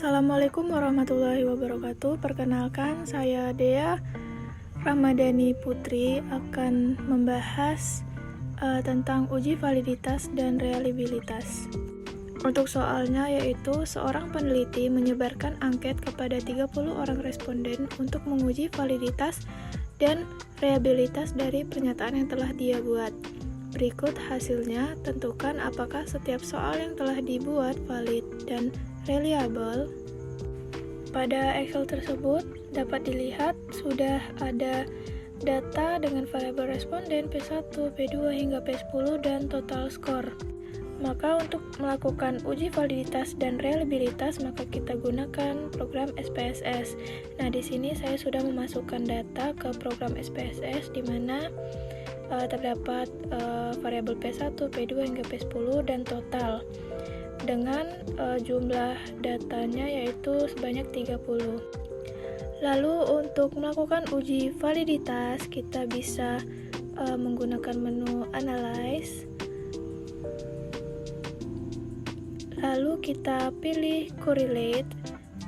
Assalamualaikum warahmatullahi wabarakatuh. Perkenalkan, saya Dea Ramadhani Putri akan membahas tentang uji validitas dan reliabilitas. Untuk soalnya yaitu seorang peneliti menyebarkan angket kepada 30 orang responden untuk menguji validitas dan reliabilitas dari pernyataan yang telah dia buat. Berikut hasilnya, tentukan apakah setiap soal yang telah dibuat valid dan reliable. Pada Excel tersebut dapat dilihat sudah ada data dengan variabel responden P1, P2 hingga P10 dan total skor. Maka untuk melakukan uji validitas dan reliabilitas maka kita gunakan program SPSS. Nah, di sini saya sudah memasukkan data ke program SPSS di mana terdapat variabel P1, P2 hingga P10 dan total dengan jumlah datanya yaitu sebanyak 30. Lalu untuk melakukan uji validitas kita bisa menggunakan menu Analyze. Lalu kita pilih Correlate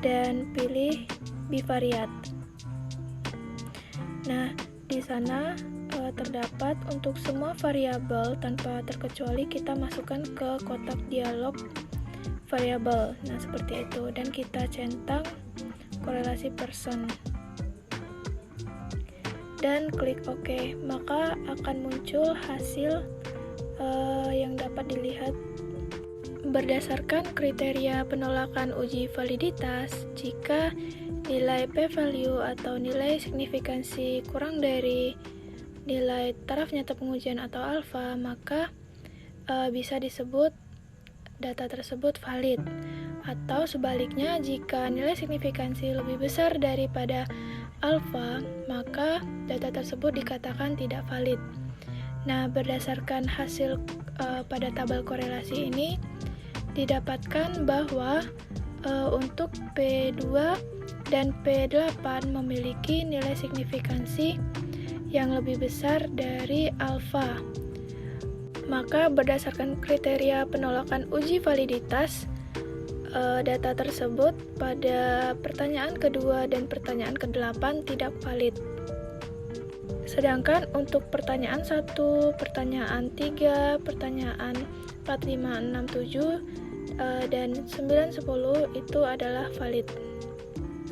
dan pilih Bivariate. Nah, di sana terdapat untuk semua variabel tanpa terkecuali kita masukkan ke kotak dialog variabel. Nah, seperti itu, dan kita centang korelasi person dan klik OK, maka akan muncul hasil yang dapat dilihat. Berdasarkan kriteria penolakan uji validitas, jika nilai p-value atau nilai signifikansi kurang dari nilai taraf nyata pengujian atau alfa, maka bisa disebut data tersebut valid. Atau sebaliknya, jika nilai signifikansi lebih besar daripada alfa, maka data tersebut dikatakan tidak valid. Nah, berdasarkan hasil pada tabel korelasi ini, didapatkan bahwa untuk P2 dan P8 memiliki nilai signifikansi yang lebih besar dari alfa. Maka berdasarkan kriteria penolakan uji validitas, data tersebut pada pertanyaan kedua dan pertanyaan ke-8 tidak valid. Sedangkan untuk pertanyaan 1, pertanyaan 3, pertanyaan 4, 5, 6, 7, dan 9, 10 itu adalah valid.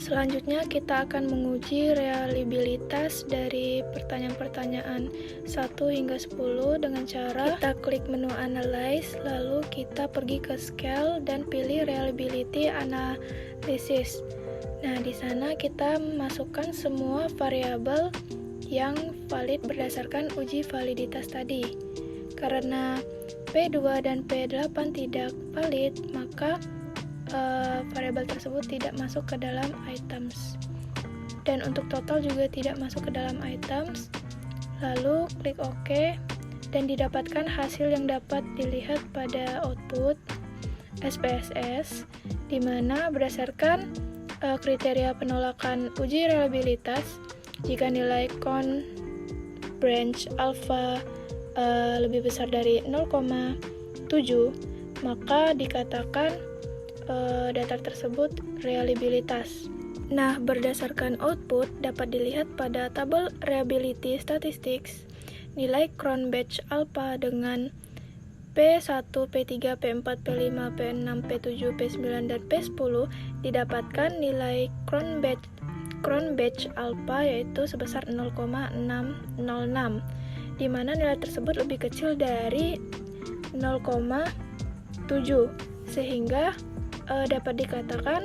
Selanjutnya kita akan menguji reliabilitas dari pertanyaan-pertanyaan 1 hingga 10 dengan cara kita klik menu Analyze, lalu kita pergi ke Scale dan pilih Reliability Analysis. Nah, di sana kita memasukkan semua variabel yang valid berdasarkan uji validitas tadi. Karena P2 dan P8 tidak valid, maka variabel tersebut tidak masuk ke dalam items, dan untuk total juga tidak masuk ke dalam items. Lalu klik OK dan didapatkan hasil yang dapat dilihat pada output SPSS, di mana berdasarkan kriteria penolakan uji reliabilitas, jika nilai con branch alpha lebih besar dari 0,7, maka dikatakan data tersebut reliabilitas. Nah, berdasarkan output dapat dilihat pada tabel reliability statistics, nilai Cronbach alpha dengan P1, P3, P4, P5, P6, P7, P9, dan P10 didapatkan nilai Cronbach alpha yaitu sebesar 0,606, di mana nilai tersebut lebih kecil dari 0,7, sehingga dapat dikatakan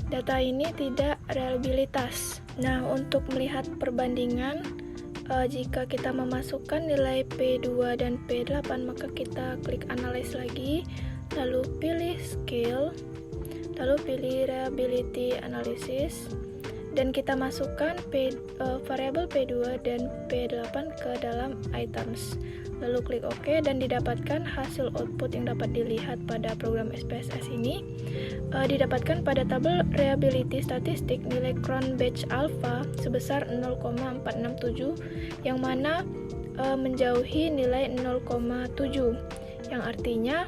data ini tidak reliabilitas. Nah, untuk melihat perbandingan, jika kita memasukkan nilai P2 dan P8, maka kita klik Analyze lagi, lalu pilih Scale, lalu pilih Reliability Analysis, dan kita masukkan variabel P2 dan P8 ke dalam items. Lalu klik OK dan didapatkan hasil output yang dapat dilihat pada program SPSS ini. Didapatkan pada tabel reliability statistik nilai Cronbach alpha sebesar 0,467, yang mana menjauhi nilai 0,7, yang artinya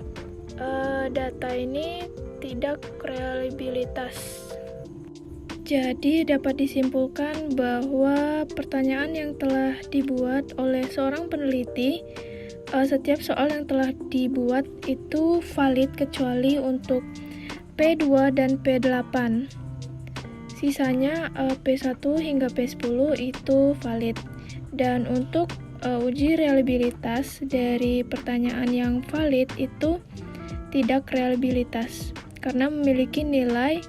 data ini tidak reliabilitas. Jadi dapat disimpulkan bahwa pertanyaan yang telah dibuat oleh seorang peneliti, setiap soal yang telah dibuat itu valid kecuali untuk P2 dan P8. Sisanya P1 hingga P10 itu valid. Dan untuk uji reliabilitas dari pertanyaan yang valid itu tidak reliabilitas karena memiliki nilai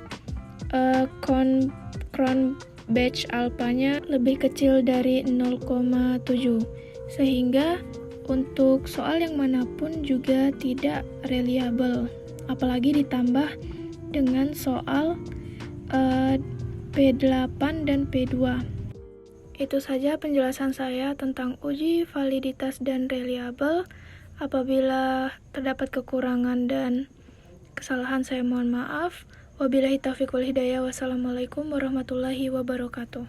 Cronbach alpha-nya lebih kecil dari 0,7, sehingga untuk soal yang manapun juga tidak reliable, apalagi ditambah dengan soal P8 dan P2. Itu saja penjelasan saya tentang uji validitas dan reliable. Apabila terdapat kekurangan dan kesalahan, saya mohon maaf. Wabillahi taufiq wal hidayah. Wassalamualaikum warahmatullahi wabarakatuh.